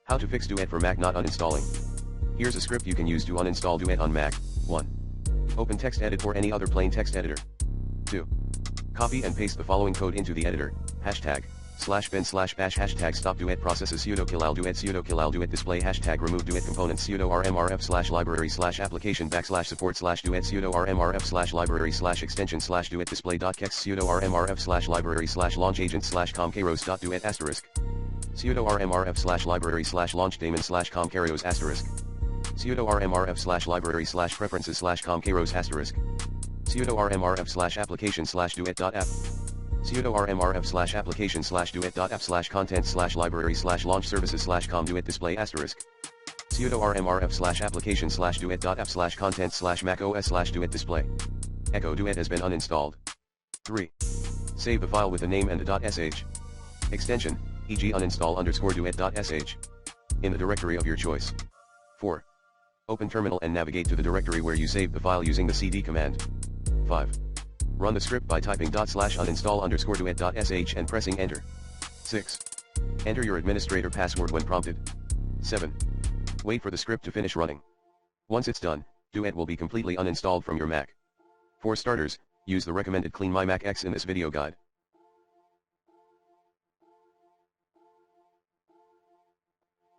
How to fix Duet for Mac not uninstalling. Here's a script you can use to uninstall Duet on Mac. 1. Open text edit or any other plain text editor. 2. Copy and paste the following code into the editor. #bin/bash #stop Duet processes sudo killall DuetDisplay #remove Duet components sudo rmrf/library/application/support/Duet sudo rmrf/library/extension /DuetDisplay.kext sudo rmrf/library/LaunchAgents com.kairos.duet sudo rmrf/library/LaunchDaemons com.karios sudo rmrf/library/preferences com.kairos sudo rmrf/application/duet.app sudo rmrf/application/duet.app content/library/LaunchServices com.duetdisplay sudo rmrf/application/duet.app content/macOS/DuetDisplay. Echo Duet has been uninstalled. 3. Save the file with a name and a .sh extension, e.g. uninstall_duet.sh, in the directory of your choice. 4. Open terminal and navigate to the directory where you saved the file using the cd command. 5. Run the script by typing /uninstall_duet.sh and pressing enter. 6. Enter your administrator password when prompted. 7. Wait for the script to finish running. Once it's done, Duet will be completely uninstalled from your Mac. For starters, use the recommended Clean My Mac X in this video guide.